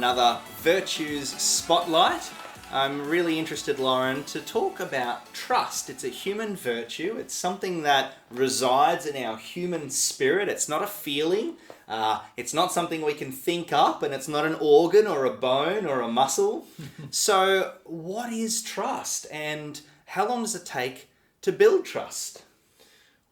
another Virtues Spotlight. I'm really interested, Lauren, to talk about trust. It's a human virtue. It's something that resides in our human spirit. It's not a feeling. It's not something we can think up, and it's not an organ or a bone or a muscle. So what is trust, and how long does it take to build trust?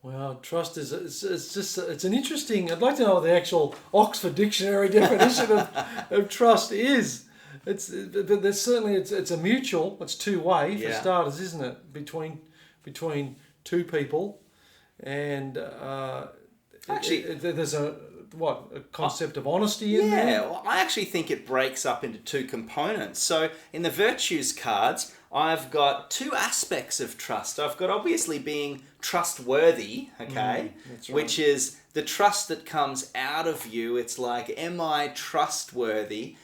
Well, trust is it's an interesting. I'd like to know what the actual Oxford Dictionary definition of trust is. But there's certainly it's a mutual. It's two-way for starters, isn't it? Between two people, and actually, there's a concept of honesty in there. Yeah, well, I actually think it breaks up into two components. So in the virtues cards, I've got two aspects of trust. I've got obviously being trustworthy, okay, that's right. Which is the trust that comes out of you. It's like, am I trustworthy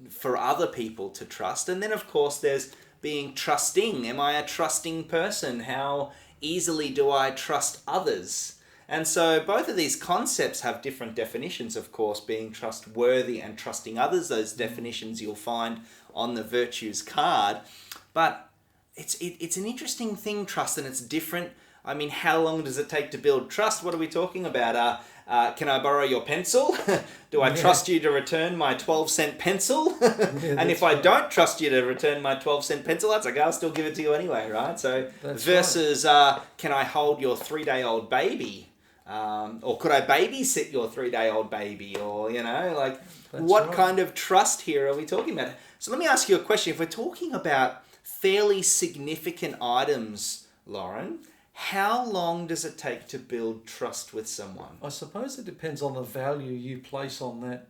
for other people to trust? And then, of course, there's being trusting. Am I a trusting person? How easily do I trust others? And so both of these concepts have different definitions, of course, being trustworthy and trusting others. Those definitions you'll find on the virtues card. But it's an interesting thing, trust, and it's different. I mean, how long does it take to build trust? What are we talking about? Can I borrow your pencil? Do I trust you to return my 12-cent pencil? And if I don't trust you to return my 12-cent pencil, that's okay, I'll still give it to you anyway, right? So That's versus can I hold your 3-day-old baby? Or could I babysit your 3-day-old baby? Or, what right. kind of trust here are we talking about? So let me ask you a question. If we're talking about fairly significant items, Lauren, how long does it take to build trust with someone? I suppose it depends on the value you place on that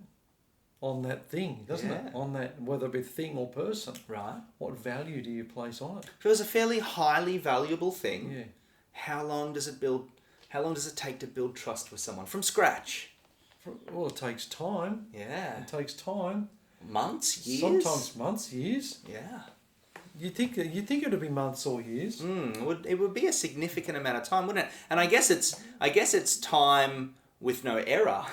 thing, doesn't it? On that, whether it be thing or person. Right. What value do you place on it? If it was a fairly highly valuable thing, Yeah. how long does it take to build trust with someone from scratch? Well, it takes time. Yeah. It takes time. Months, years? Sometimes months, years. Yeah. You think it would be months or years? It would be a significant amount of time, wouldn't it? And I guess it's time with no error,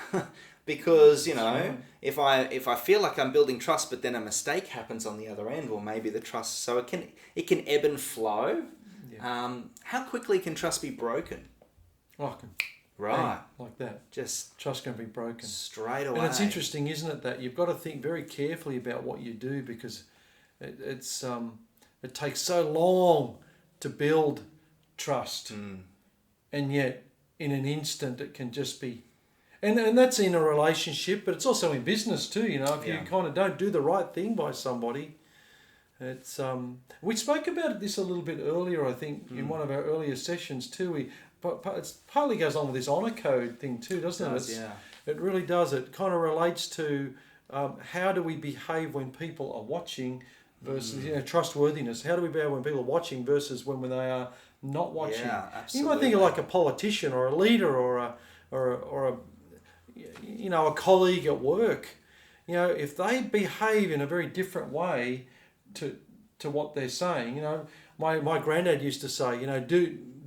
because if I feel like I'm building trust, but then a mistake happens on the other end, well, maybe the trust. So it can ebb and flow. Yeah. How quickly can trust be broken? Right. Like that. Just Trust can be broken. straight away. And it's interesting, isn't it, that you've got to think very carefully about what you do, because it takes so long to build trust, and yet in an instant it can just be, and that's in a relationship, but it's also in business too. If you kind of don't do the right thing by somebody, it's we spoke about this a little bit earlier, I think, in one of our earlier sessions too. But it partly goes on with this honour code thing too, doesn't it? It really does. It kind of relates to how do we behave when people are watching versus trustworthiness. How do we behave when people are watching versus when they are not watching? Yeah, absolutely. You might think of like a politician or a leader or a colleague at work. If they behave in a very different way to what they're saying. My granddad used to say,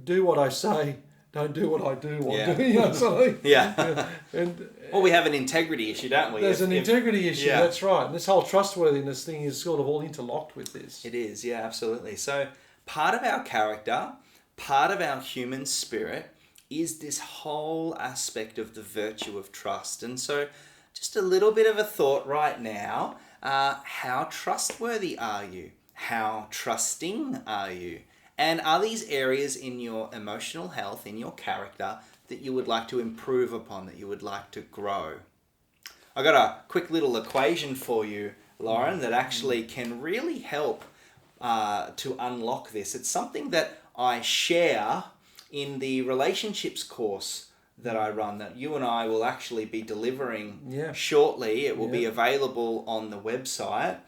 do what I say, don't do what I do. Well, we have an integrity issue, don't we? There's an integrity issue, that's right. And this whole trustworthiness thing is sort of all interlocked with this. It is, yeah, absolutely. So part of our character, part of our human spirit is this whole aspect of the virtue of trust. And so just a little bit of a thought right now. How trustworthy are you? How trusting are you? And are these areas in your emotional health, in your character, that you would like to improve upon, that you would like to grow? I got a quick little equation for you, Lauren, that actually can really help to unlock this. It's something that I share in the relationships course that I run, that you and I will actually be delivering shortly. It will be available on the website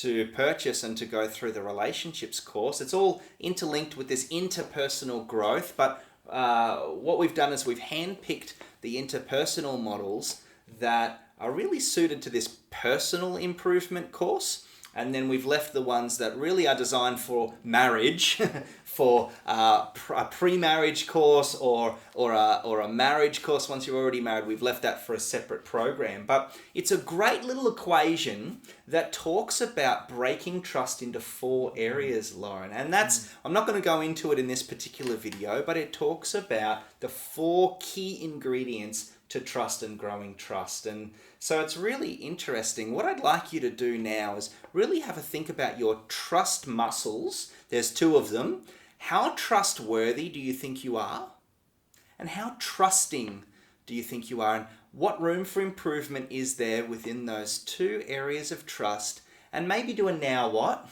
to purchase and to go through the relationships course. It's all interlinked with this interpersonal growth, but what we've done is we've handpicked the interpersonal models that are really suited to this personal improvement course, and then we've left the ones that really are designed for marriage, for a pre-marriage course or a marriage course once you're already married. We've left that for a separate program. But it's a great little equation that talks about breaking trust into 4 areas, Lauren. And that's, I'm not going to go into it in this particular video, but it talks about the 4 key ingredients to trust and growing trust. And so it's really interesting. What I'd like you to do now is really have a think about your trust muscles. There's 2 of them. How trustworthy do you think you are? And how trusting do you think you are? And what room for improvement is there within those 2 areas of trust? And maybe do a now what?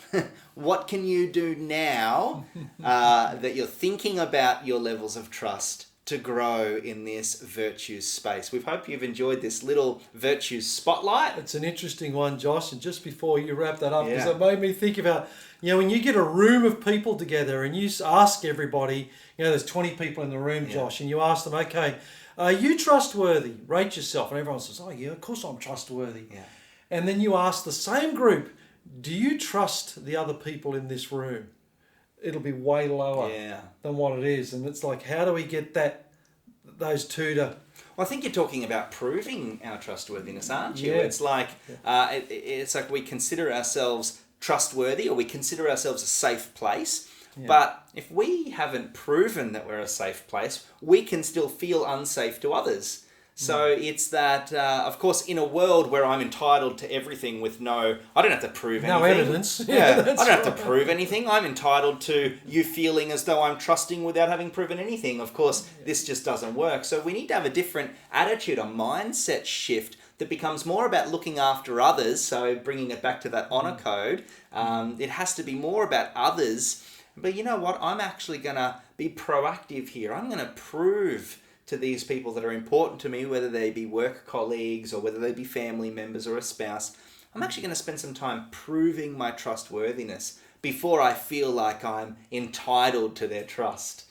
What can you do now that you're thinking about your levels of trust to grow in this virtues space? We hope you've enjoyed this little virtues spotlight. It's an interesting one, Josh. And just before you wrap that up, because Yeah. it made me think about, when you get a room of people together and you ask everybody, there's 20 people in the room, Josh, and you ask them, okay, are you trustworthy? Rate yourself. And everyone says, oh yeah, of course I'm trustworthy. Yeah. And then you ask the same group, do you trust the other people in this room? It'll be way lower than what it is. And it's like, how do we get those 2 to... Well, I think you're talking about proving our trustworthiness, aren't you? Yeah. It's like it's like we consider ourselves trustworthy, or we consider ourselves a safe place. Yeah. But if we haven't proven that we're a safe place, we can still feel unsafe to others. So it's that, of course, in a world where I'm entitled to everything I don't have to prove anything. No evidence. Yeah, I don't have to prove anything. I'm entitled to you feeling as though I'm trusting without having proven anything. Of course, this just doesn't work. So we need to have a different attitude, a mindset shift that becomes more about looking after others. So bringing it back to that honor code, it has to be more about others. But you know what? I'm actually going to be proactive here. I'm going to prove to these people that are important to me, whether they be work colleagues or whether they be family members or a spouse, I'm actually going to spend some time proving my trustworthiness before I feel like I'm entitled to their trust.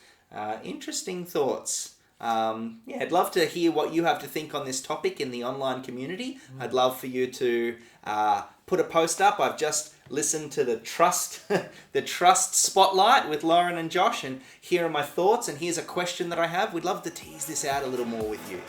Interesting thoughts. I'd love to hear what you have to think on this topic in the online community. I'd love for you to put a post up. I've just listened to the trust spotlight with Lauren and Josh, and here are my thoughts, and here's a question that I have. We'd love to tease this out a little more with you.